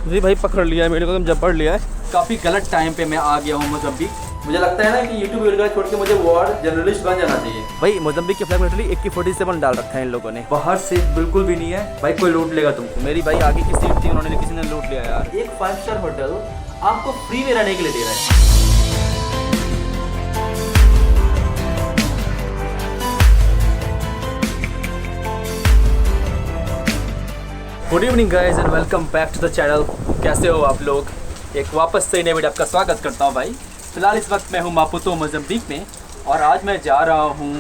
जी भाई पकड़ लिया है मेरे को, जब पढ़ लिया है। काफ़ी गलत टाइम पे मैं आ गया हूँ मोज़म्बिक। मुझे लगता है ना कि यूट्यूब वीडियो छोड़ के मुझे वॉर जर्नलिस्ट बन जाना चाहिए। भाई मोज़म्बिक की फ्लैग लिटरली AK-47 डाल रखा है इन लोगों ने। बाहर से बिल्कुल भी नहीं है भाई, कोई लूट लेगा तुमको। मेरी भाई आगे की सीट थी, उन्होंने किसी ने लूट लिया यार। एक 5 स्टार होटल आपको फ्री में रहने के लिए दे रहा है। Good evening guys and welcome back to the channel. कैसे हो आप लोग? एक वापस से नए वीडियो आपका स्वागत करता हूं भाई। फिलहाल इस वक्त मैं हूं मापुतो मोज़म्बिक में और आज मैं जा रहा हूं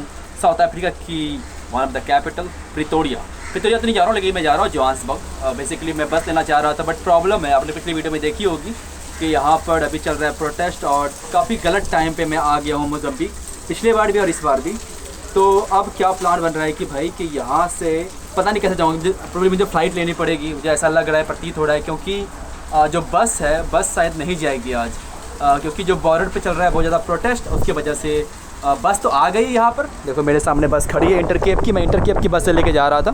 साउथ अफ्रीका की one of the capital Pretoria तो नहीं जा रहा हूँ, लेकिन मैं जा रहा हूँ जोहान्सबर्ग। बेसिकली मैं बस लेना चाह रहा था, बट प्रॉब्लम है, आपने पिछली वीडियो में देखी होगी कि यहाँ पर अभी चल रहा है प्रोटेस्ट और काफ़ी गलत टाइम पर मैं आ गया हूँ मोज़म्बिक, पिछले बार भी और इस बार भी। तो अब क्या प्लान बन रहा है कि भाई कि यहाँ से पता नहीं कैसे जाऊँगा, प्रॉब्लम मुझे फ़्लाइट लेनी पड़ेगी, मुझे ऐसा लग रहा है, प्रतीत हो रहा है, क्योंकि जो बस है बस शायद नहीं जाएगी आज, क्योंकि जो बॉर्डर पे चल रहा है बहुत ज़्यादा प्रोटेस्ट, उसकी वजह से बस तो आ गई यहाँ पर। देखो मेरे सामने बस खड़ी है इंटरकेप की, मैं इंटरकेप की बस से लेके जा रहा था।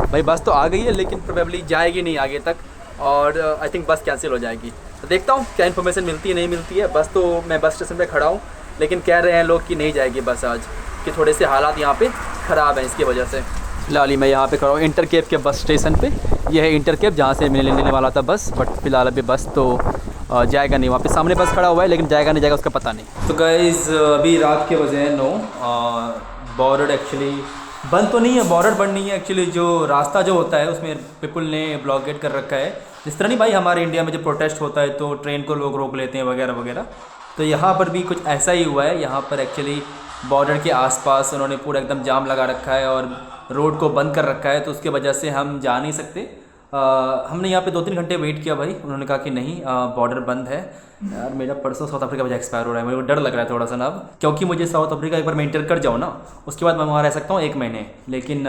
भाई बस तो आ गई है लेकिन प्रोबेबली जाएगी नहीं आगे तक, और आई थिंक बस कैंसिल हो जाएगी। तो देखता हूँ क्या इन्फॉर्मेशन मिलती है नहीं मिलती है। बस तो मैं बस स्टेशन पर खड़ा हूँ, लेकिन कह रहे हैं लोग कि नहीं जाएगी बस आज, कि थोड़े से हालात यहाँ पे ख़राब हैं इसकी वजह से। फिलहाल ही मैं यहाँ पे खड़ा हूँ इंटरकेप के बस स्टेशन पे। यह है इंटरकेप जहाँ से मैं लेने वाला था बस, बट फिलहाल अभी बस तो जाएगा नहीं। वहाँ पे सामने बस खड़ा हुआ है, लेकिन जाएगा नहीं जाएगा उसका पता नहीं। तो गाइस अभी रात के बजे हैं 9। बॉर्डर एक्चुअली बंद तो नहीं है, बॉर्डर बंद नहीं है एक्चुअली। जो रास्ता जो होता है उसमें पीपल ने ब्लॉकेट कर रखा है, जिस तरह नहीं भाई हमारे इंडिया में जो प्रोटेस्ट होता है तो ट्रेन को लोग रोक लेते हैं वगैरह वगैरह। तो यहाँ पर भी कुछ ऐसा ही हुआ है। यहाँ पर एक्चुअली बॉर्डर के आसपास उन्होंने पूरा एकदम जाम लगा रखा है और रोड को बंद कर रखा है, तो उसके वजह से हम जा नहीं सकते। हमने यहाँ पे 2-3 घंटे वेट किया भाई, उन्होंने कहा कि नहीं बॉर्डर बंद है। यार मेरा परसों साउथ अफ्रीका वजह एक्सपायर हो रहा है, मेरे को डर लग रहा है थोड़ा सा ना अब, क्योंकि मुझे साउथ अफ्रीका एक बार मैं इंटर कर जाऊँ ना, उसके बाद मैं वहाँ रह सकता हूँ 1 महीने, लेकिन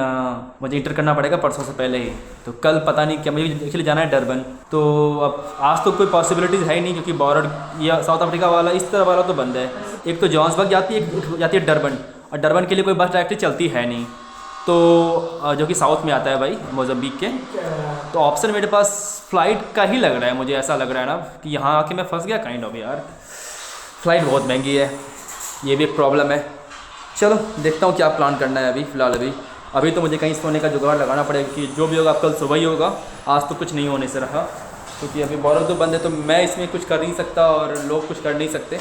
मुझे इंटर करना पड़ेगा परसों से पहले ही। तो कल पता नहीं क्या, मुझे एक्चुअली जाना है डरबन। तो अब आज तो कोई पॉसिबिलिटीज़ है ही नहीं, क्योंकि बॉर्डर या साउथ अफ्रीका वाला इस तरह वाला तो बंद है। एक तो जोहान्सबर्ग जाती है, एक जाती है डरबन, और डरबन के लिए कोई बस डायरेक्टली चलती है नहीं, तो जो कि साउथ में आता है भाई मोज़म्बिक के। तो ऑप्शन मेरे पास फ़्लाइट का ही लग रहा है, मुझे ऐसा लग रहा है ना कि यहाँ आके मैं फंस गया काइंड ऑफ यार। फ़्लाइट बहुत महंगी है, ये भी एक प्रॉब्लम है। चलो देखता हूँ क्या प्लान करना है अभी। फ़िलहाल अभी तो मुझे कहीं सोने का जुगाड़ लगाना पड़ेगा, कि जो भी होगा कल सुबह ही होगा, आज तो कुछ नहीं होने से रहा, क्योंकि अभी बॉर्डर तो बंद है, तो मैं इसमें कुछ कर नहीं सकता और लोग कुछ कर नहीं सकते।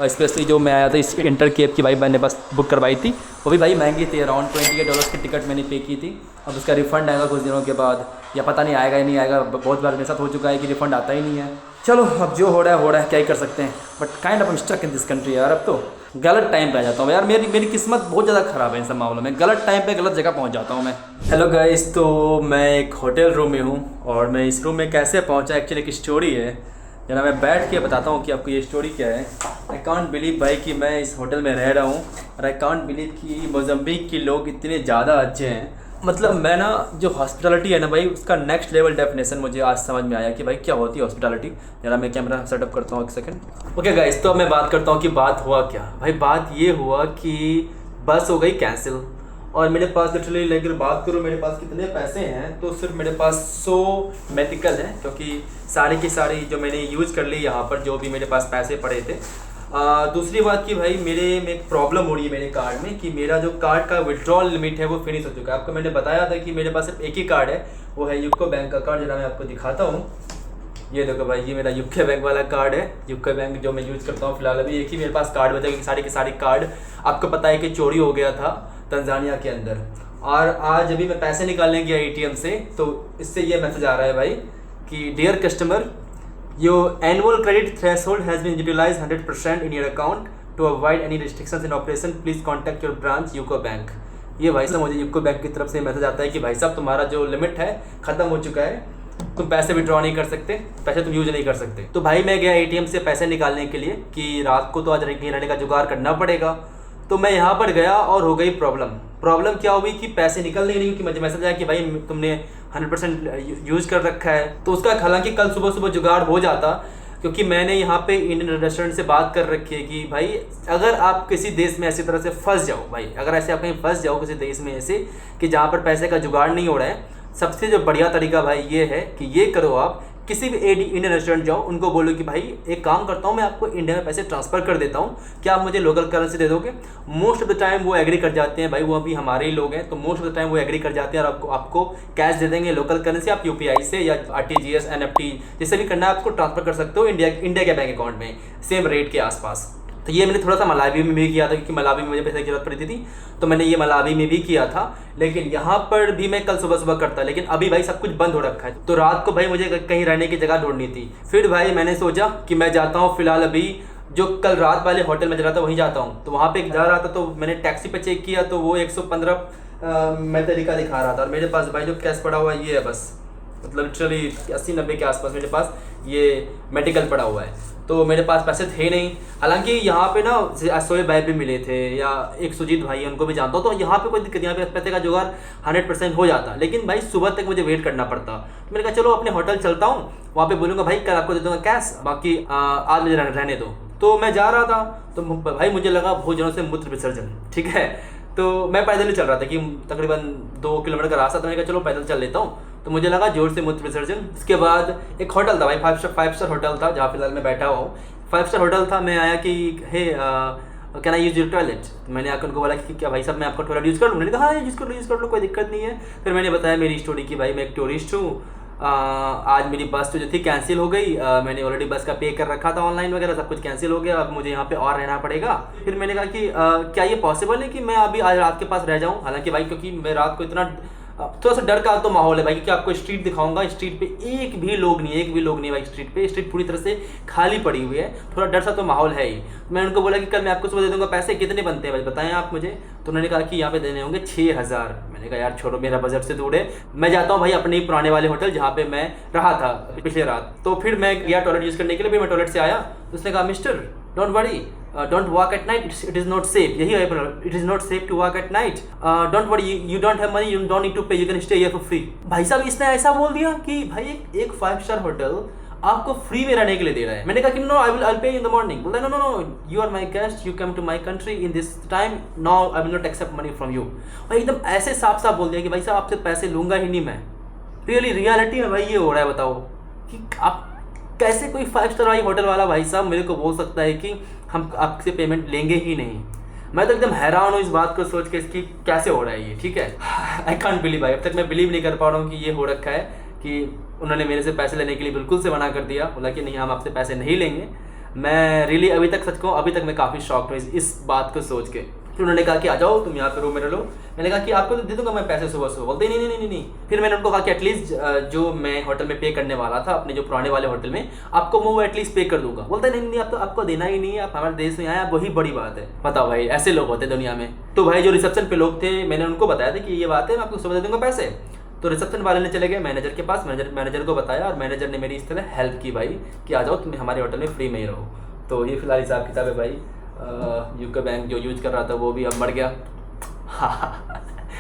स्पेशली जो मैं आया था इस इंटरकेप की भाई मैंने बस बुक करवाई थी, वो भी भाई महंगी थी, अराउंड $28 की टिकट मैंने पे की थी। अब उसका रिफ़ंड आएगा कुछ दिनों के बाद, या पता नहीं आएगा या नहीं आएगा। बहुत बार मेरे साथ हो चुका है कि रिफ़ंड आता ही नहीं है। चलो अब जो हो रहा है क्या ही कर सकते हैं, but kind of stuck in this country यार। अब तो गलत टाइम पे आ जाता हूँ यार, मेरी किस्मत बहुत ज़्यादा ख़राब है इन सब मामलों में, गलत टाइम पे गलत जगह पहुँच जाता हूँ मैं। हेलो गाइस, तो मैं एक होटल रूम में हूँ और मैं इस रूम में कैसे पहुँचा, एक्चुअली एक स्टोरी है, जना मैं बैठ के बताता हूँ कि आपको ये स्टोरी क्या है। आई कांट बिलीव भाई कि मैं इस होटल में रह रहा हूँ, और आई कांट बिलीव कि मोज़म्बिक के लोग इतने ज़्यादा अच्छे हैं। मतलब मैं ना जो हॉस्पिटलिटी है ना भाई, उसका नेक्स्ट लेवल डेफिनेशन मुझे आज समझ में आया कि भाई क्या होती है हॉस्पिटलिटी। जरा मैं कैमरा सेटअप करता हूँ 1 सेकंड। ओके गाइस, तो अब मैं बात करता हूँ कि बात हुआ क्या। भाई बात ये हुआ कि बस हो गई कैंसिल, और मेरे पास लिटरली अगर बात करूँ मेरे पास कितने पैसे हैं, तो सिर्फ मेरे पास 100 मेडिकल है, क्योंकि सारी की सारी जो मैंने यूज़ कर ली यहाँ पर, जो भी मेरे पास पैसे पड़े थे। दूसरी बात कि भाई मेरे में एक प्रॉब्लम हो रही है मेरे कार्ड में, कि मेरा जो कार्ड का विड्रॉल लिमिट है वो फिनिश हो चुका है। आपको मैंने बताया था कि मेरे पास सिर्फ एक ही कार्ड है, वो है यूको बैंक का कार्ड, जरा मैं आपको दिखाता हूँ। ये देखो भाई, ये मेरा यूको बैंक वाला कार्ड है, यूको बैंक जो मैं यूज़ करता हूँ। फिलहाल अभी एक ही मेरे पास कार्ड बचा, क्योंकि सारी के सारी कार्ड आपको पता है कि चोरी हो गया था तंजानिया के अंदर। और आज अभी मैं पैसे निकालने गया ATM से, तो इससे ये मैसेज आ रहा है भाई कि dear customer, your annual credit threshold has been utilised 100% in your account, to avoid any restrictions in operation please contact your branch UCO bank. ये भाई साहब मुझे यूको बैंक की तरफ से मैसेज आता है कि भाई साहब तुम्हारा जो लिमिट है ख़त्म हो चुका है, तुम पैसे विड्रॉ नहीं कर सकते, पैसे तुम यूज नहीं कर सकते। तो भाई मैं गया ATM से पैसे निकालने के लिए कि रात को तो आज कहीं रहने का जुगाड़ करना पड़ेगा। तो मैं यहाँ पर गया और हो गई प्रॉब्लम क्या हुई कि पैसे निकल नहीं, क्योंकि मुझे मैसेज आया कि भाई तुमने 100% यूज़ कर रखा है। तो उसका हालांकि कल सुबह जुगाड़ हो जाता, क्योंकि मैंने यहाँ पे इंडियन रेस्टोरेंट से बात कर रखी है कि भाई अगर आप किसी देश में ऐसी तरह से फंस जाओ, भाई अगर ऐसे आप कहीं फंस जाओ किसी देश में ऐसे कि जहाँ पर पैसे का जुगाड़ नहीं हो रहा है, सबसे जो बढ़िया तरीका भाई ये है कि ये करो आप किसी भी इंडियन रेस्टोरेंट जाओ, उनको बोलो कि भाई एक काम करता हूँ, मैं आपको इंडिया में पैसे ट्रांसफ़र कर देता हूँ, क्या आप मुझे लोकल करेंसी दे दोगे? मोस्ट ऑफ द टाइम वो एग्री कर जाते हैं भाई, वो अभी हमारे ही लोग हैं, तो मोस्ट ऑफ द टाइम वो एग्री कर जाते हैं और आपको कैश दे देंगे लोकल करेंसी। आप UPI से या RTGS NFT जिससे भी करना है आपको ट्रांसफ़र कर सकते हो इंडिया के बैंक अकाउंट में, सेम रेट के आसपास। तो ये मैंने थोड़ा सा मलावी में भी किया था, क्योंकि मलावी में मुझे पैसे की जरूरत पड़ी थी, तो मैंने ये मलावी में भी किया था। लेकिन यहाँ पर भी मैं कल सुबह करता, लेकिन अभी भाई सब कुछ बंद हो रखा है, तो रात को भाई मुझे कहीं रहने की जगह ढूंढनी थी। फिर भाई मैंने सोचा कि मैं जाता हूँ फिलहाल अभी जो कल रात वाले होटल में जा रहा था वहीं जाता हूँ। तो वहाँ पे जा रहा था, तो मैंने टैक्सी पे चेक किया तो वो 115 मैं तरीका दिखा रहा था, और मेरे पास भाई जो कैश पड़ा हुआ है ये है बस, मतलब लिटरली 80-90 के आसपास मेरे पास ये मेडिकल पड़ा हुआ है, तो मेरे पास पैसे थे नहीं। हालांकि यहाँ पे ना सोए भाई भी मिले थे, या एक सुजीत भाई है, उनको भी जानता हूँ, तो यहाँ पे कोई दिक्कत, यहाँ पे पैसे का जुगाड़ 100% हो जाता। लेकिन भाई सुबह तक मुझे वेट करना पड़ता, तो मैंने कहा चलो अपने होटल चलता हूँ, वहाँ पे बोलूँगा भाई कल आपको दे दूँगा कैश, बाकी आज मुझे रहने दो। तो मैं जा रहा था, तो भाई मुझे लगा बहुत जनों से मूत्र विसर्जन, ठीक है, तो मैं पैदल ही चल रहा था कि तकरीबन 2 किलोमीटर का रास्ता था, मैंने कहा चलो पैदल चल लेता हूँ, तो मुझे लगा जोर से मूत्र विसर्जन। उसके बाद एक होटल था भाई, 5 स्टार होटल था जहाँ फिलहाल मैं बैठा हुआ हूँ, 5 स्टार होटल था। मैं आया कि hey can I use your toilet, तो मैंने आकर उनको बोला कि क्या भाई साहब मैं आपका टॉयलेट यूज़ कर लूँ? मैंने कहा हाँ यूज़ कर लो कोई दिक्कत नहीं है। फिर मैंने बताया मेरी स्टोरी कि भाई मैं एक टूरिस्ट हूँ, आज मेरी बस तो जो थी कैंसिल हो गई, मैंने ऑलरेडी बस का पे कर रखा था ऑनलाइन वगैरह, सब कुछ कैंसिल हो गया, अब मुझे यहाँ पे और रहना पड़ेगा। फिर मैंने कहा कि क्या ये पॉसिबल है कि मैं अभी आज रात के पास रह जाऊँ? हालांकि भाई क्योंकि मैं रात को इतना थोड़ा सा डर का तो माहौल है भाई, क्योंकि आपको स्ट्रीट दिखाऊंगा, स्ट्रीट पे एक भी लोग नहीं भाई, स्ट्रीट पूरी तरह से खाली पड़ी हुई है, थोड़ा डर सा तो माहौल है ही। मैंने उनको बोला कि कल मैं आपको सुबह दे दूंगा, पैसे कितने बनते हैं भाई बताएं आप मुझे? तो उन्होंने कहा कि यहाँ पे देने होंगे 6000। मैंने कहा यार छोड़ो, मेरा बजट से दूर है, मैं जाता हूँ भाई अपने ही पुराने वाले होटल जहाँ पे मैं रहा था पिछले रात। तो फिर मैं गया टॉयलेट यूज़ करने के लिए, फिर मैं टॉयलेट से आया, तो उसने कहा mister don't worry, don't walk at night, it is not safe, यही है, it is not safe to walk at night, don't worry, you don't have money, you don't need to pay, you can stay here for free। भाई साहब इसने ऐसा बोल दिया कि भाई एक 5 स्टार होटल आपको फ्री में रहने के लिए दे रहा है। मैंने कहा कि no I'll pay in the morning। बोला no, you are my guest, you come to my country in this time, now I will not accept money from you। भाई एकदम ऐसे साफ बोल दिया कि भाई साहब आपसे पैसे लूंगा ही नहीं मैं। रियलिटी में भाई ये हो रहा है, बताओ कि आप कैसे कोई 5 स्टार वाली होटल वाला भाई साहब मेरे को बोल सकता है कि हम आपसे पेमेंट लेंगे ही नहीं। मैं तो एकदम हैरान हूँ इस बात को सोच के कि कैसे हो रहा है ये, ठीक है। आई कांट बिलीव भाई, अब तक मैं बिलीव नहीं कर पा रहा हूँ कि ये हो रखा है कि उन्होंने मेरे से पैसे लेने के लिए बिल्कुल से मना कर दिया, बोला कि नहीं हम आपसे पैसे नहीं लेंगे। मैं रियली अभी तक सच कहूँ, अभी तक मैं काफ़ी शॉक्ड हूँ इस बात को सोच के। फिर उन्होंने कहा कि आ जाओ तुम यहाँ पे रूम में रह लो। मैंने कहा कि आपको तो दे दूंगा मैं पैसे सुबह। बोलते नहीं। फिर मैंने उनको कहा कि एटलीस्ट जो मैं होटल में पे करने वाला था अपने जो पुराने वाले होटल में, आपको वो एटलीस्ट पे कर दूंगा। बोलते नहीं आप तो आपको देना ही नहीं है, आप हमारे देश में आए, आप वही बड़ी बात है। बताओ भाई ऐसे लोग होते दुनिया में। तो भाई जो रिसेप्शन पे लोग थे मैंने उनको बताया था कि ये बात है, मैं आपको सुबह दे दूंगा पैसे। तो रिसेप्शन वाले ने चले गए मैनेजर के पास, मैनेजर को बताया और मैनेजर ने मेरी इस तरह हेल्प की भाई कि आ जाओ तुम हमारे होटल में फ्री में ही रहो। तो ये फिलहाल हिसाब किताब है भाई। यूको बैंक जो यूज कर रहा था वो भी अब मर गया।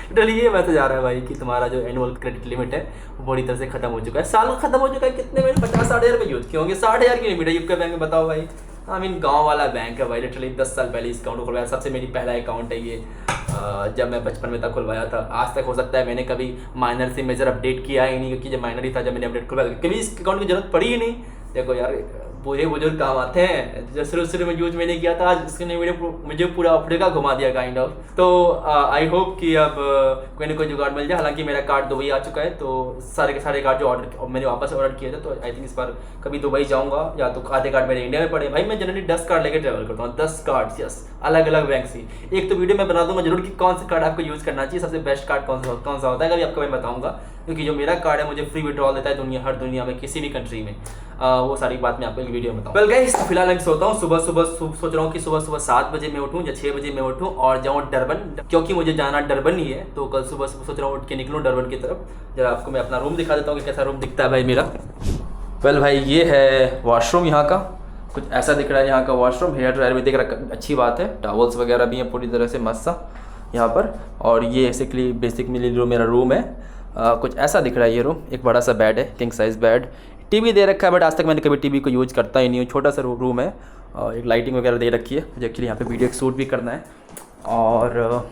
टोटली ये मैसेज आ रहा है भाई कि तुम्हारा जो एनुअल क्रेडिट लिमिट है वो पूरी तरह से खत्म हो चुका है, साल खत्म हो चुका है। कितने मैंने 50-60 हज़ार रुपये यूज किए होंगे, 60,000 की लिमिट है यूको बैंक में, बताओ भाई। आई मीन गांव वाला बैंक है भाई, लिटरली 10 साल पहले इस अकाउंट को खुलवाया, सबसे मेरी पहला अकाउंट है ये। जब मैं बचपन में तक खुलवाया था, आज तक हो सकता है मैंने कभी माइनर से मेजर अपडेट किया ही नहीं, क्योंकि जब माइनर ही था जब मैंने अपडेट खुलवाया, कभी इस अकाउंट की जरूरत पड़ी ही नहीं। देखो यार बूढ़े बुजुर्ग काम आते हैं, जो शुरू में यूज मैंने किया था आज इसने मुझे पूरा अफ्रीका घुमा दिया काइंड ऑफ। तो आई होप कि अब कोई ना कोई जुगाड़ मिल जाए। हालांकि मेरा कार्ड दुबई आ चुका है, तो सारे के सारे कार्ड जो मैंने वापस ऑर्डर किए थे, तो आई थिंक इस बार कभी दुबई जाऊंगा या तो आधे कार्ड मेरे इंडिया में पड़े। भाई मैं जनरली 10 कार्ड लेकर ट्रैवल करता हूँ, 10 कार्ड यस, अलग अलग बैंक से। एक तो वीडियो मैं बना दूंगा जरूर कि कौन सा कार्ड आपको यूज़ करना चाहिए, सबसे बेस्ट कार्ड कौन सा होता है, कभी आपको मैं बताऊंगा। क्योंकि जो मेरा कार्ड है मुझे फ्री विड्रॉल देता है हर दुनिया में किसी भी कंट्री में। वो सारी बात मैं आपको एक वीडियो में बताऊँ। वेल गाइस फिलहाल मैं सोता हूँ, सुबह सोच रहा हूँ कि सुबह 7 बजे मैं उठूँ या 6 बजे मैं उठूँ और जाऊँ डरबन, क्योंकि मुझे जाना डरबन ही है। तो कल सुबह सोच रहा हूँ उठ के निकलूँ डरबन की तरफ। जरा आपको मैं अपना रूम दिखा देता हूँ कि कैसा रूम दिखता है भाई मेरा। वेल भाई ये है वॉशरूम यहाँ का, कुछ ऐसा दिख रहा है यहाँ का वॉशरूम। हेयर ड्रायर भी दिख रहा है, अच्छी बात है। टॉवल्स वगैरह भी हैं पूरी तरह से मस्त सा यहाँ पर। और ये बेसिकली जो मेरा रूम है कुछ ऐसा दिख रहा है ये रूम। एक बड़ा सा बेड है, किंग साइज़ बेड। टीवी दे रखा है बट आज तक मैंने कभी टीवी को यूज़ करता ही नहीं हूँ। छोटा सा रूम है, एक लाइटिंग वगैरह दे रखी है। मुझे एक्चुअली यहाँ पे वीडियो शूट भी करना है। और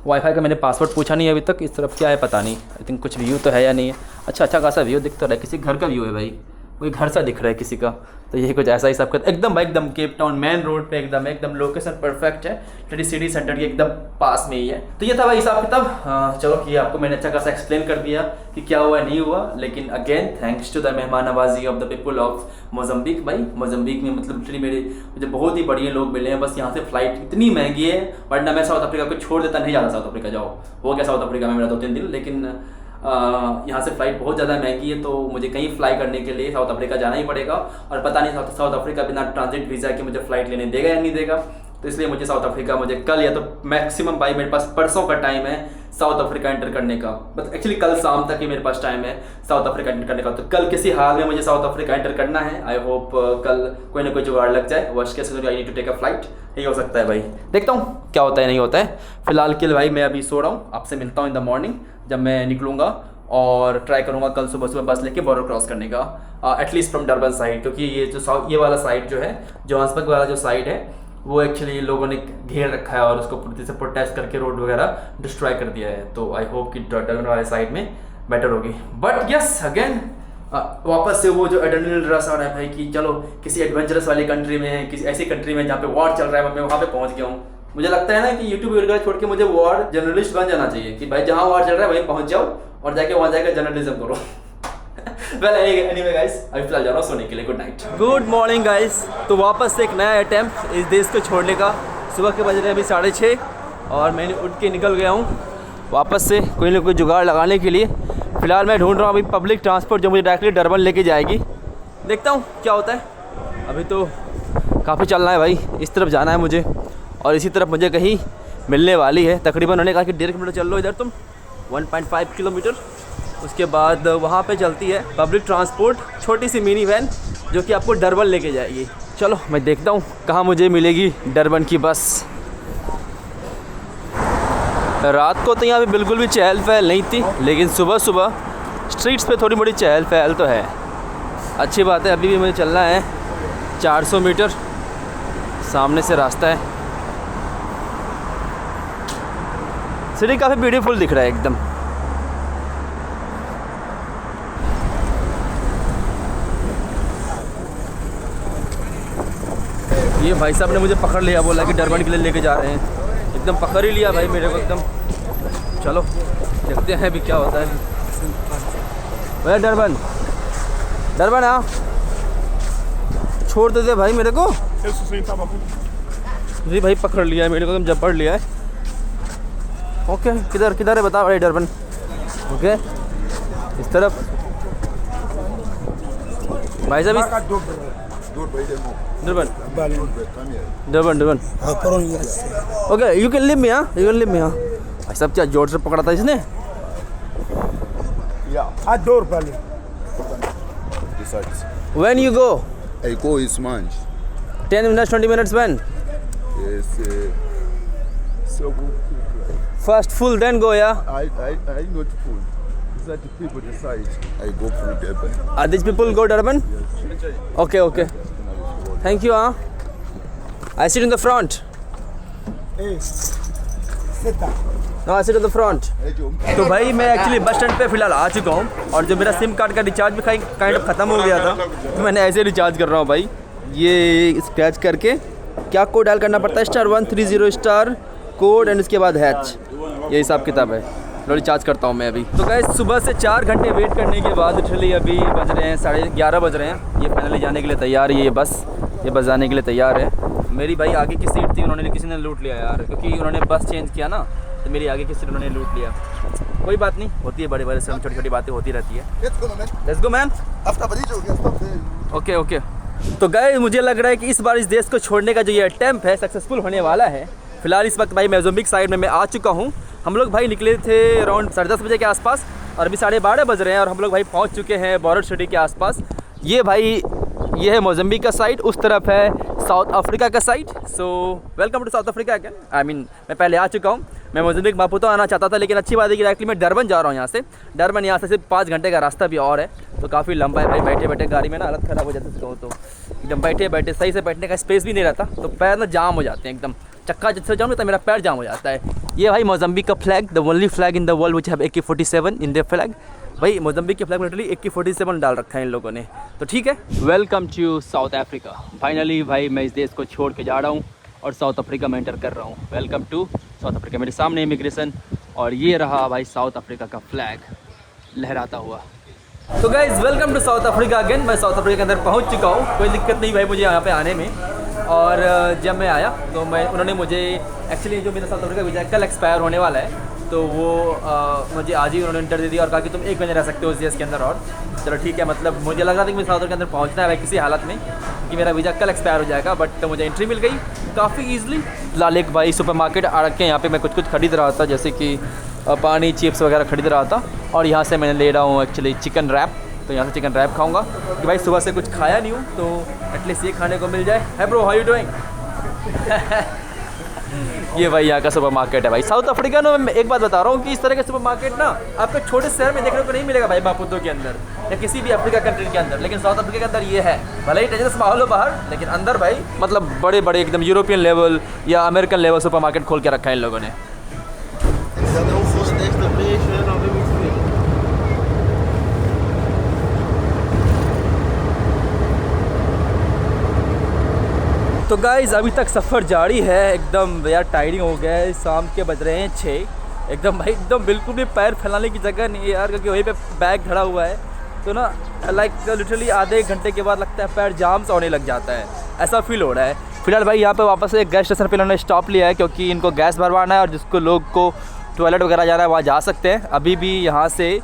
वाईफाई का मैंने पासवर्ड पूछा नहीं अभी तक। इस तरफ क्या है पता नहीं, आई थिंक कुछ व्यू तो है या नहीं है। अच्छा खासा व्यू दिख तो रहा है, किसी घर का व्यू है भाई। कोई घर सा दिख रहा है किसी का। तो यही कुछ ऐसा ही सब कुछ एकदम भाई एकदम केप टाउन मेन रोड पे एकदम लोकेशन परफेक्ट है, क्योंकि सिटी सेंटर के एकदम पास में ही है। तो ये था भाई हिसाब किताब। चलो कि आपको मैंने अच्छा खासा एक्सप्लेन कर दिया कि क्या हुआ नहीं हुआ, लेकिन अगेन थैंक्स टू द मेहमान नवाजी of the people of Mozambique. भाई मोजम्बिक में मतलब लिटरली मुझे बहुत ही बढ़िया लोग मिले हैं। बस यहाँ से फ्लाइट इतनी महंगी है, वरना मैं साउथ अफ्रीका को छोड़ देता, नहीं जाता साउथ अफ्रीका। जाओ हो गया साउथ अफ्रीका में मेरा 2-3 दिन, लेकिन यहाँ से फ़्लाइट बहुत ज़्यादा महंगी है, तो मुझे कहीं फ्लाई करने के लिए साउथ अफ्रीका जाना ही पड़ेगा। और पता नहीं साउथ अफ्रीका बिना ट्रांजिट वीज़ा के मुझे फ़्लाइट लेने देगा या नहीं देगा। तो इसलिए मुझे साउथ अफ्रीका मुझे कल या तो मैक्सिमम भाई मेरे पास परसों का टाइम है साउथ अफ्रीका एंटर करने का। बस एक्चुअली कल शाम तक ही मेरे पास टाइम है साउथ अफ्रीका एंटर करने का। तो कल किसी हाल में मुझे साउथ अफ्रीका एंटर करना है। आई होप कल कोई ना कोई जुगाड़ लग जाए। Worst case I need to take a flight, यही हो सकता है भाई। देखता हूँ क्या होता है नहीं होता है। फिलहाल के लिए भाई मैं अभी सो रहा हूँ। आपसे मिलता हूँ इन द मॉर्निंग जब मैं निकलूँगा, और ट्राई करूँगा कल सुबह बस लेके बॉर्डर क्रॉस करने का, एटलीस्ट फ्रॉम डरबन साइड। क्योंकि ये जो ये वाला साइड जो है, जोहान्सबर्ग वाला जो साइड है, वो एक्चुअली लोगों ने घेर रखा है और उसको पूरी से प्रोटेस्ट करके रोड वगैरह डिस्ट्रॉय कर दिया है। तो आई होप कि डरबन वाले साइड में बेटर होगी। बट यस अगेन वापस से वो जो एड्रेनलिन रश आ रहा है भाई कि चलो किसी एडवेंचरस वाली कंट्री में, किसी ऐसी कंट्री में जहाँ पे वॉर चल रहा है, मैं वहाँ पे पहुँच गया हूँ। मुझे लगता है ना कि यूट्यूब वगैरह छोड़ के मुझे वॉर जर्नलिस्ट बन जाना चाहिए कि भाई जहाँ वॉर चल रहा है वहीं पहुँच जाओ और जाके वहाँ जाकर जर्नलिज्म करो। वेल एनीवे गाइस, अभी फिलहाल जा रहा हूँ सोने के लिए। Good night, good morning guys. तो वापस से एक नया अटैम्प्ट इस देश को छोड़ने का। सुबह के बज रहे हैं अभी 6:30 और मैंने उठ के निकल गया हूँ वापस से कोई ना कोई जुगाड़ लगाने के लिए। फ़िलहाल मैं ढूंढ रहा हूँ अभी पब्लिक ट्रांसपोर्ट जो मुझे डायरेक्टली डरबन लेके जाएगी। देखता हूँ क्या होता है। अभी तो काफ़ी चलना है भाई, इस तरफ जाना है मुझे और इसी तरफ मुझे कहीं मिलने वाली है। तकरीबन उन्होंने कहा कि 1.5 किलोमीटर चल लो इधर तुम, 1.5 किलोमीटर। उसके बाद वहाँ पे चलती है पब्लिक ट्रांसपोर्ट, छोटी सी मिनी वैन जो कि आपको डरबन लेके जाएगी। चलो मैं देखता हूँ कहाँ मुझे मिलेगी डरबन की बस। रात को तो यहाँ पे बिल्कुल भी चहल पहल नहीं थी, लेकिन सुबह सुबह स्ट्रीट्स पे थोड़ी मोड़ी चहल पहल तो है। अच्छी बात है। अभी भी मुझे चलना है 400 मीटर, सामने से रास्ता है। सिटी काफ़ी ब्यूटीफुल दिख रहा है एकदम। ये भाई साहब ने मुझे पकड़ लिया, बोला कि डरबन के लिए लेके जा रहे हैं। एकदम पकड़ ही लिया भाई मेरे को एकदम। चलो देखते हैं अभी क्या होता है। भैया डरबन हाँ, छोड़ देते भाई मेरे को। जी भाई पकड़ लिया है मेरे को, एकदम जबड़ लिया है। ओके किधर है बता भाई डरबन। ओके इस तरफ भाई साहब Durban. Okay you can live मी हाँ, भाई साहब क्या जोर से पकड़ा था इसने। When you go? I go is much. 10 minutes, 20 minutes when? Yes. So First full, then go, yeah? I not full. Is that the people decide? I go through Durban. Are these people go Durban? Okay. Thank you, huh? I sit in the front. Hey, sit down. No, I sit in the front. तो भाई मैं actually bus stand पे फ़िलहाल आ चुका हूँ और जो मेरा सिम कार्ड का रिचार्ज भी काइंड ऑफ ख़त्म हो गया था, तो मैंने ऐसे रिचार्ज कर रहा हूँ भाई। ये स्क्रैच करके क्या कोड डायल करना पड़ता है, *130* कोड एंड उसके बाद हैच। ये हिसाब किताब है। लो रिचार्ज करता हूँ मैं अभी। तो गाइस सुबह से 4 घंटे वेट करने के बाद लिटरली अभी बज रहे हैं 11:30 बज रहे हैं। ये फाइनली जाने के लिए तैयार है। ये बस जाने के लिए तैयार है। मेरी भाई आगे की सीट थी, उन्होंने किसी ने लूट लिया यार, क्योंकि उन्होंने बस चेंज किया ना, तो मेरी आगे की सीट उन्होंने लूट लिया। कोई बात नहीं, होती है बड़े से छोटी छोटी बातें होती रहती है। Let's go man. ओके तो गाइस मुझे लग रहा है कि इस बार इस देश को छोड़ने का जो ये अटेम्प्ट है सक्सेसफुल होने वाला है। फिलहाल इस वक्त भाई मोज़म्बिक साइड में मैं आ चुका हूँ। हम लोग भाई निकले थे अराउंड 10:30 बजे के आसपास और अभी 12:30 बज रहे हैं और हम लोग भाई पहुँच चुके हैं बॉर्डर सिटी के आसपास। ये है मोज़म्बिक का साइड, उस तरफ है साउथ अफ्रीका का side. So welcome to South Africa again. मैं पहले आ चुका हूँ। मैं मोज़म्बिक मापुतो आना चाहता था, लेकिन अच्छी बात है कि डायरेक्टली मैं डरबन जा रहा हूँ यहाँ से। डरबन यहाँ से सिर्फ 5 घंटे का रास्ता भी और है, तो काफ़ी लंबा है भाई। बैठे गाड़ी में ना हालत ख़राब हो जाती है। तो एकदम बैठे सही से बैठने का स्पेस भी नहीं रहता, तो पैर ना जाम हो जाते हैं एकदम। चक्का जिससे जाऊँ तो मेरा पैर जाम हो जाता है। ये भाई मोज़म्बिक का flag, the only flag in the world which have AK-47 in the flag. भाई मोज़म्बिक के फ्लैग में लिटरली AK-47 डाल रखा है इन लोगों ने। तो ठीक है, welcome to South Africa. Finally भाई मैं इस देश को छोड़ के जा रहा हूँ और साउथ अफ्रीका में एंटर कर रहा हूँ। Welcome to South Africa. मेरे सामने इमिग्रेशन और ये रहा भाई साउथ अफ्रीका का फ्लैग लहराता हुआ। तो guys welcome to South Africa again. मैं साउथ अफ्रीका के अंदर पहुंच चुका हूं, कोई दिक्कत नहीं भाई मुझे यहाँ पे आने में। और जब मैं आया तो उन्होंने मुझे एक्चुअली जो मेरा साउथ अफ्रीका वीज़ा कल एक्सपायर होने वाला है, तो वो मुझे आज ही उन्होंने इंटर दे दिया और कहा कि तुम 1 महीने रह सकते हो उस देश के अंदर। और चलो ठीक है, मतलब मुझे लग रहा था कि मुझे साउथ अफ्रीका के अंदर पहुँचना है भाई किसी हालत में, कि मेरा वीज़ा कल एक्सपायर हो जाएगा। बट मुझे एंट्री मिल गई काफ़ी ईजिली। लाल एक भाई सुपर मार्केट आ रखे यहाँ पे मैं कुछ खरीद रहा था, जैसे कि पानी चिप्स वगैरह खरीद रहा था। और यहाँ से मैंने ले रहा हूँ एक्चुअली चिकन रैप, तो यहाँ से चिकन रैप खाऊंगा कि भाई सुबह से कुछ खाया नहीं हूँ, तो एटलीस्ट ये खाने को मिल जाए। है ब्रो, हाउ यू डूइंग? ये भाई यहाँ का सुपर मार्केट है भाई साउथ अफ्रीका। ना मैं एक बात बता रहा हूँ कि इस तरह के सुपर मार्केट ना आपको छोटे शहर में देखने को नहीं मिलेगा भाई, मापुतो के अंदर या किसी भी अफ्रीका कंट्री के अंदर, लेकिन साउथ अफ्रीका के अंदर ये है। भले ही डेंजरस माहौल हो बाहर, लेकिन अंदर भाई मतलब बड़े बड़े एकदम यूरोपियन लेवल या अमेरिकन लेवल सुपर मार्केट खोल के रखा है इन लोगों ने। तो गाइज़ अभी तक सफ़र जारी है, एकदम यार टायरिंग हो गया है। शाम के बज रहे हैं 6, एकदम भाई एकदम बिल्कुल भी पैर फैलाने की जगह नहीं है यार, क्योंकि वहीं पे बैग धड़ा हुआ है। तो ना लाइक लिटरली आधे घंटे के बाद लगता है पैर जाम सा होने लग जाता है, ऐसा फील हो रहा है। फिलहाल भाई यहाँ पे वापस एक गैस स्टेशन पे इन्होंने स्टॉप लिया है, क्योंकि इनको गैस भरवाना है और जिसको लोग को टॉयलेट वगैरह जाना है वहाँ जा सकते हैं। अभी भी यहाँ से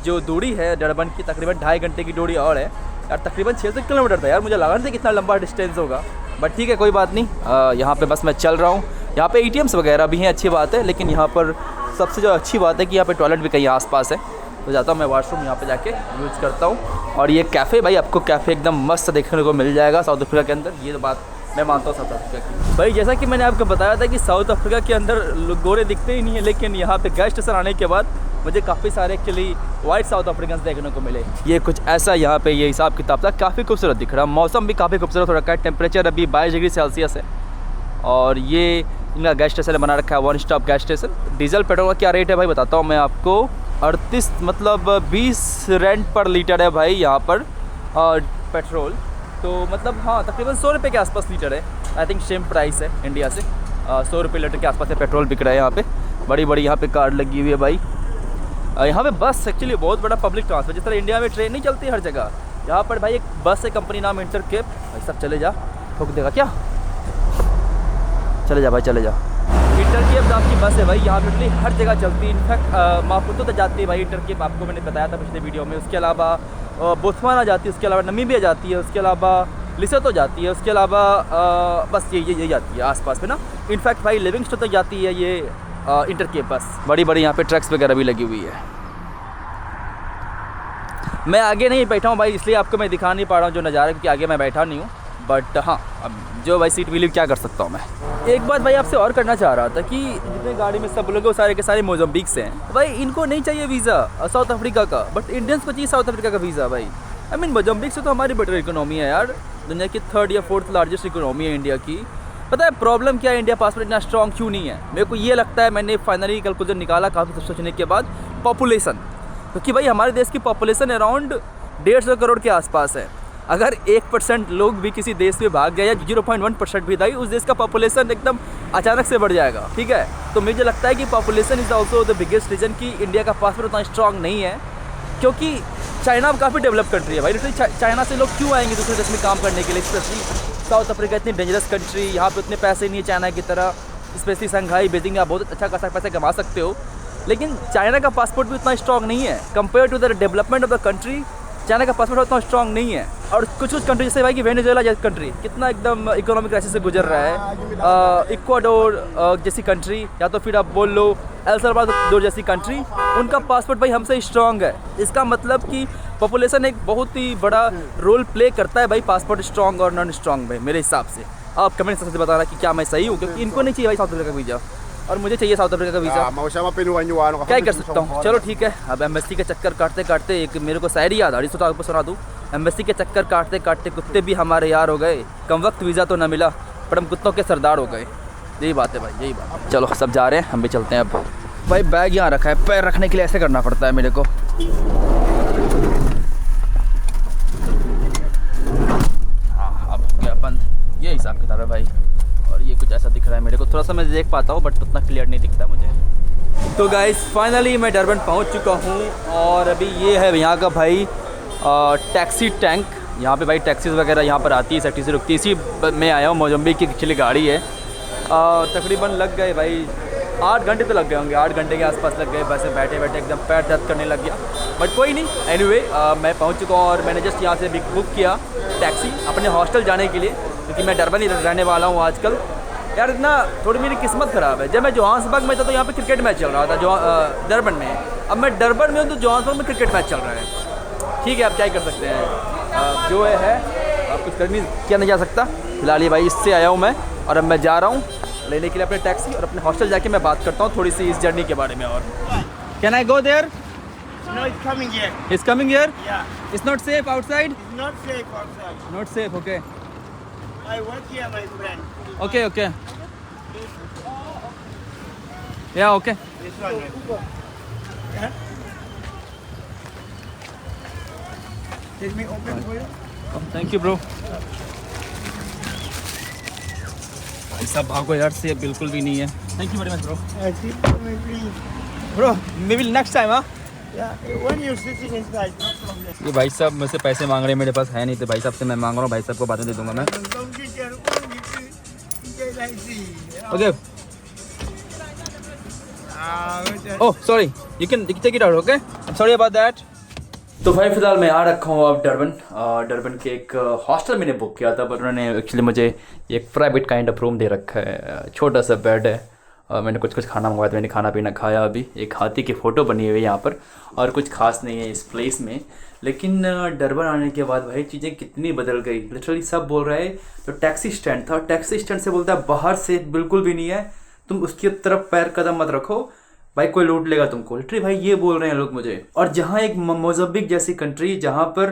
जो दूरी है डरबन की तकरीबन 2.5 घंटे की दूरी और है यार, तकरीबन 600 किलोमीटर था यार। मुझे लगा नहीं था कितना लंबा डिस्टेंस होगा, बट ठीक है कोई बात नहीं। यहाँ पे बस मैं चल रहा हूँ। यहाँ पे ATMs वगैरह भी हैं, अच्छी बात है, लेकिन यहाँ पर सबसे जो अच्छी बात है कि यहाँ पे टॉयलेट भी कहीं आसपास है। तो जाता हूँ मैं वॉशरूम यहाँ पे जाके यूज़ करता हूँ। और ये कैफ़े भाई, आपको कैफ़े एकदम मस्त देखने को मिल जाएगा साउथ अफ्रीका के अंदर, ये बात मैं मानता हूँ साउथ अफ्रीका की। भाई जैसा कि मैंने आपको बताया था कि साउथ अफ्रीका के अंदर गोरे दिखते ही नहीं है, लेकिन यहाँ पे गैस स्टेशन आने के बाद मुझे काफ़ी सारे एक्चुअली वाइट साउथ अफ्रीकन देखने को मिले। ये कुछ ऐसा यहाँ पे ये हिसाब किताब था, काफ़ी खूबसूरत दिख रहा। मौसम भी काफ़ी खूबसूरत हो रखा है। टेम्परेचर अभी 22 डिग्री सेल्सियस है। और ये इनका गैस स्टेशन बना रखा है, 1 stop gas station. Diesel petrol का क्या रेट है भाई बताता हूँ मैं आपको। 38 मतलब 20 रेंट पर लीटर है भाई यहाँ पर पेट्रोल। तो मतलब हाँ तकरीबन 100 रुपये के आसपास लीटर है। आई थिंक सेम प्राइस है इंडिया से, 100 रुपये लीटर के आसपास से पेट्रोल बिक रहा है यहाँ पे। बड़ी बड़ी यहाँ पे कार लगी हुई है भाई। यहाँ पे बस एक्चुअली बहुत बड़ा पब्लिक ट्रांसपोर्ट, जिस तरह इंडिया में ट्रेन नहीं चलती हर जगह, यहाँ पर भाई एक बस है कंपनी नाम इंटरकेप। भाई सब चले जा, ठोक देगा क्या? चले जा भाई चले जा। इंटरकेप नाम की बस है भाई, यहाँ पे हर जगह चलती है। इनफैक्ट मापुतो तक जाती है भाई इंटरकेप, आपको मैंने बताया था पिछले वीडियो में। उसके अलावा बोत्सवाना जाती है, उसके अलावा नमीबिया जाती है, उसके अलावा लिसोतो जाती है, उसके अलावा बस ये जाती है आसपास में ना। इनफैक्ट भाई लिविंगस्टोन तक जाती है ये इंटरकेप बस। बड़ी बड़ी यहाँ पे ट्रक्स वगैरह भी लगी हुई है। मैं आगे नहीं बैठा हूँ भाई, इसलिए आपको मैं दिखा नहीं पा रहा हूँ जो नज़ारा, क्योंकि आगे मैं बैठा नहीं हूँ। बट हाँ अब जो भाई सीट मिली क्या कर सकता हूँ मैं। एक बात भाई आपसे और करना चाह रहा था कि जितने गाड़ी में सब लोग सारे के सारे मोज़म्बिक से हैं भाई, इनको नहीं चाहिए वीज़ा साउथ अफ्रीका का, बट इंडियंस को चाहिए साउथ अफ्रीका का वीज़ा भाई। आई मीन मोज़म्बिक से तो हमारी बेटर इकोनॉमी है यार, दुनिया की 3rd या 4th लार्जेस्ट इकोनॉमी है इंडिया की। पता है प्रॉब्लम क्या है, इंडिया पासपोर्ट इतना स्ट्रॉन्ग क्यों नहीं है? मेरे को ये लगता है, मैंने फाइनली कैलकुलेशन निकाला काफ़ी सोचने के बाद, पॉपुलेशन। क्योंकि भाई हमारे देश की पॉपुलेशन अराउंड 150 करोड़ के आसपास है। अगर 1% लोग भी किसी देश में भाग गए या 0.1% भी दाई, उस देश का पॉपुलेशन एकदम अचानक से बढ़ जाएगा। ठीक है, तो मुझे लगता है कि population is also the biggest reason कि इंडिया का पासपोर्ट उतना स्ट्रॉन्ग नहीं है। क्योंकि चाइना काफ़ी डेवलप कंट्री है भाई, लिटरली चाइना से लोग क्यों आएंगे दूसरे देश में काम करने के लिए? स्पेशली साउथ अफ्रीका इतनी डेंजरस कंट्री, यहाँ पे उतने पैसे नहीं है चाइना की तरह। स्पेशली शंघाई बीजिंग आप बहुत अच्छा खासा पैसे कमा सकते हो, लेकिन चाइना का पासपोर्ट भी उतना स्ट्रॉन्ग नहीं है। Compare to the development of the country, China का पासपोर्ट उतना स्ट्रॉन्ग नहीं है। और कुछ कंट्री जैसे भाई कि वेनेजुएला जैसी कंट्री कितना एकदम इकोनॉमिक क्राइसिस से गुजर रहा है। इक्वाडोर जैसी कंट्री, या तो फिर आप बोल लो एल सल्वाडोर जैसी कंट्री, उनका पासपोर्ट भाई हमसे स्ट्रॉन्ग है। इसका मतलब कि पॉपुलेशन एक बहुत ही बड़ा रोल प्ले करता है भाई पासपोर्ट स्ट्रॉन्ग और नॉन स्ट्रॉन्ग में, मेरे हिसाब से। आप कमेंट सेक्शन से बताना कि क्या मैं सही हूँ, क्योंकि इनको नहीं चाहिए भाई साउथ अफ्रीका का वीज़ा और मुझे चाहिए साउथ अफ्रीका का वीज़ा। क्या कर सकता हूँ, चलो ठीक है। अब एम्बेसी के चक्कर काटते काटते एक मेरे को शायरी याद आ रही, तो आपको सुना दूँ। एम्बेसी के चक्कर काटते काटते कुत्ते भी हमारे यार हो गए, कम वक्त वीज़ा तो ना मिला पर हम कुत्तों के सरदार हो गए। यही बात है भाई, यही बात है। चलो सब जा रहे हैं, हम भी चलते हैं अब। भाई बैग यहाँ रखा है, पैर रखने के लिए ऐसे करना पड़ता है मेरे को। थोड़ा सा मैं देख पाता हूँ बट उतना क्लियर नहीं दिखता मुझे। तो गाइस फाइनली मैं डरबन पहुँच चुका हूँ और अभी ये है यहाँ का भाई टैक्सी टैंक। यहाँ पे भाई टैक्सीज़ वगैरह यहाँ पर आती है, सेक्टी से रुकती है। इसी में आया हूँ, मोजम्बिक की एक्चुअली गाड़ी है। तकरीबन लग गए भाई 8 घंटे तो लग गए होंगे, 8 घंटे के आसपास लग गए। बस बैठे बैठे एकदम पैर दर्द करने लग गया, बट कोई नहीं। एनीवे मैं पहुंच चुका हूं और मैंने जस्ट यहाँ से बुक किया टैक्सी अपने हॉस्टल जाने के लिए, क्योंकि मैं डरबन ही रहने वाला हूँ आजकल। यार इतना थोड़ी मेरी किस्मत ख़राब है, जब मैं जोहान्सबर्ग में था तो यहाँ पे क्रिकेट मैच चल रहा था जो डरबन में। अब मैं डरबन में हूँ तो जोहान्सबर्ग में क्रिकेट मैच चल रहा है। ठीक है, आप क्या ही कर सकते हैं, जो है आप कुछ किया नहीं जा सकता। फिलहाल ये भाई इससे आया हूँ मैं और अब मैं जा रहा हूँ लेने के लिए अपने टैक्सी, और अपने हॉस्टल जाके मैं बात करता हूँ थोड़ी सी इस जर्नी के बारे में। और can I go there? No, it's coming here. Is coming here? Yeah. It's not safe outside? It's not safe outside. Not safe, okay I work here, my friend. Okay okay yeah okay. This one. Yeah? Let me open for you. Thank you bro. ऐसा भागो यार, से बिल्कुल भी नहीं है। Thank you very much bro. I see. Maybe. Bro maybe next time. हाँ Yeah. When you're sitting inside, no problem. ये भाई साहब मुझसे पैसे मांग रहे हैं, मेरे पास है नहीं, तो भाई साहब से मैं मांग रहा हूँ, भाई साहब को बाद में दे दूंगा मैं। Don't get your own. You get like this. Okay oh sorry, you can take it out, okay sorry about that. तो भाई फिलहाल मैं आ रखा हूँ अब डरबन के एक हॉस्टल मैंने बुक किया था, बट उन्होंने एक्चुअली मुझे एक प्राइवेट काइंड ऑफ रूम दे रखा है। छोटा सा बेड है, मैंने कुछ खाना मंगवाया था, मैंने खाना पीना खाया। अभी एक हाथी की फ़ोटो बनी हुई है यहाँ पर, और कुछ खास नहीं है इस प्लेस में। लेकिन डरबन आने के बाद भाई चीज़ें कितनी बदल गई। लिटरली सब बोल रहे हैं, तो टैक्सी स्टैंड था, टैक्सी स्टैंड से बोलता है बाहर से बिल्कुल भी नहीं है, तुम उसकी तरफ पैर कदम मत रखो भाई, कोई लूट लेगा तुमको। लिटरली भाई ये बोल रहे हैं लोग मुझे। और जहाँ एक मोज़म्बिक जैसी कंट्री जहाँ पर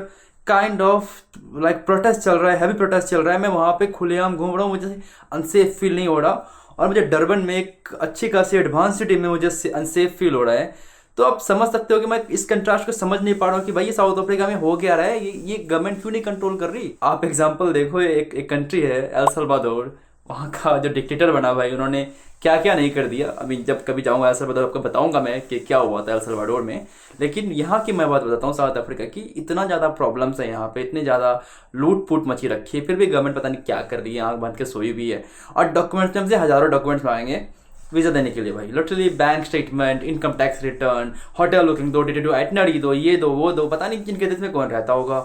काइंड ऑफ लाइक प्रोटेस्ट चल रहा है, हैवी प्रोटेस्ट चल रहा है, मैं वहाँ पे खुलेआम घूम रहा हूँ, मुझे अनसेफ फील नहीं हो रहा। और मुझे डरबन में एक अच्छी खासी एडवांस सिटी में मुझे अनसेफ फील हो रहा है। तो आप समझ सकते हो कि मैं इस कंट्रास्ट को समझ नहीं पा रहा हूँ कि भाई ये साउथ अफ्रीका में हो क्या रहा है, ये गवर्नमेंट क्यों नहीं कंट्रोल कर रही। आप एग्जांपल देखो, एक कंट्री है एल सल्वाडोर, वहाँ का जो डिक्टेटर बना भाई, उन्होंने क्या क्या नहीं कर दिया। अभी जब कभी जाऊँगा एल सल्वाडोर आपको बताऊँगा मैं कि क्या हुआ था एल सल्वाडोर में। लेकिन यहाँ की मैं बात बताता हूँ साउथ अफ्रीका की, इतना ज़्यादा प्रॉब्लम्स है यहाँ पे, इतनी ज़्यादा लूट फूट मची रखी है, फिर भी गवर्नमेंट पता नहीं क्या कर रही है, आँख बंद के सोई भी है। और डॉक्यूमेंट्स में हमसे हज़ारों डॉक्यूमेंट्स मांगेंगे वीज़ा देने के लिए भाई। Literally bank statement, income tax return, hotel booking दो, डिटेल आइटनरी दो, ये दो वो दो। पता नहीं इनके देश में कौन रहता होगा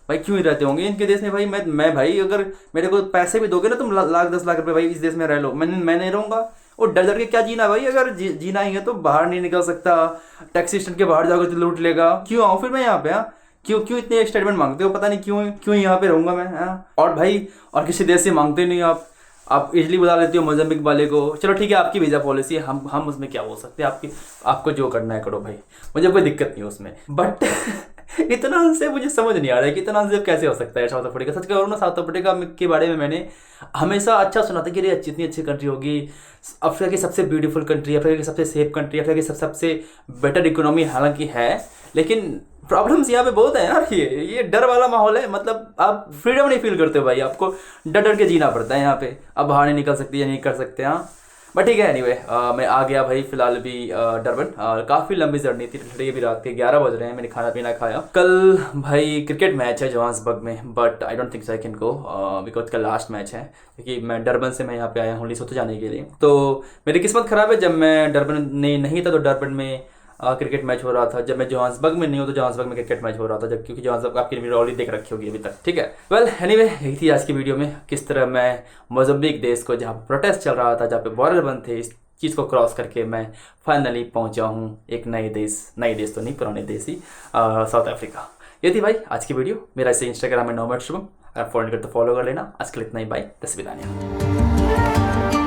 भाई, क्यों ही रहते होंगे इनके देश में भाई। मैं भाई अगर मेरे को पैसे भी दोगे ना तुम, लाख 10 लाख रुपए भाई, इस देश में रह लो, मैं नहीं रहूँगा। और डर के क्या जीना भाई, अगर जीना ही है तो बाहर नहीं निकल सकता, टैक्सी स्टैंड के बाहर जाओगे तो लूट लेगा। क्यों आऊँ फिर मैं यहाँ पे? हाँ क्यों इतने स्टेटमेंट मांगते हो, पता नहीं क्यों यहाँ पे रहूँगा मैं। हाँ और भाई और किसी देश से मांगते नहीं आप इजली बुला लेते हो मोज़म्बिक वाले को। चलो ठीक है, आपकी वीज़ा पॉलिसी है, हम उसमें क्या बोल सकते हैं। आपको जो करना है करो भाई, मुझे कोई दिक्कत नहीं है उसमें। बट इतना अनसेफ मुझे समझ नहीं आ रहा है कि इतना अनसेफ कैसे हो सकता है साउथ अफ्रीका। सच कह ना, साउथ अफ्रीका के बारे में मैंने हमेशा अच्छा सुना था कि अरे इतनी अच्छी कंट्री होगी, अफ्रीका की सबसे ब्यूटीफुल कंट्री, अफ्रीका की सबसे सेफ कंट्री, अफ्रीका की सबसे बेटर इकोनॉमी हालांकि है। लेकिन प्रॉब्लम्स यहाँ पे बहुत है यार, ये डर वाला माहौल है। मतलब आप फ्रीडम नहीं फील करते हो भाई, आपको डर के जीना पड़ता है यहाँ पे। अब बाहर नहीं निकल सकती या नहीं कर सकते। हाँ बट ठीक है, एनीवे मैं आ गया भाई फिलहाल भी डरबन। काफ़ी लंबी जर्नी थी, ये भी रात के 11 बज रहे हैं, मैंने खाना पीना खाया। कल भाई क्रिकेट मैच है जोहान्सबर्ग में, but I don't think I can go because कल लास्ट मैच है, क्योंकि मैं डरबन से मैं यहाँ पे आया हूँ लिसोथो जाने के लिए। तो मेरी किस्मत ख़राब है, जब मैं डरबन नहीं था तो डरबन में क्रिकेट मैच हो रहा था, जब मैं जोहान्सबर्ग में नहीं हूँ तो जोहान्सबर्ग में क्रिकेट मैच हो रहा था, जब क्योंकि जोहान्सबर्ग आपकी वीडियो ऑलरेडी देख रखी होगी अभी तक। ठीक है, वेल एनीवे यही थी आज की वीडियो में, किस तरह मैं मोज़म्बिक देश को, जहाँ प्रोटेस्ट चल रहा था, जहाँ पे बॉर्डर बंद थे, इस चीज़ को क्रॉस करके मैं फाइनली पहुँचा हूँ एक नए देश तो नहीं, पुराने देश ही, साउथ अफ्रीका। ये थी भाई आज की वीडियो। मेरा इसे इंस्टाग्राम में नोमैड शुभम, अगर फॉलो करते तो फॉलो कर लेना। आज के लिए इतना ही, बाय, 10 विदानिया।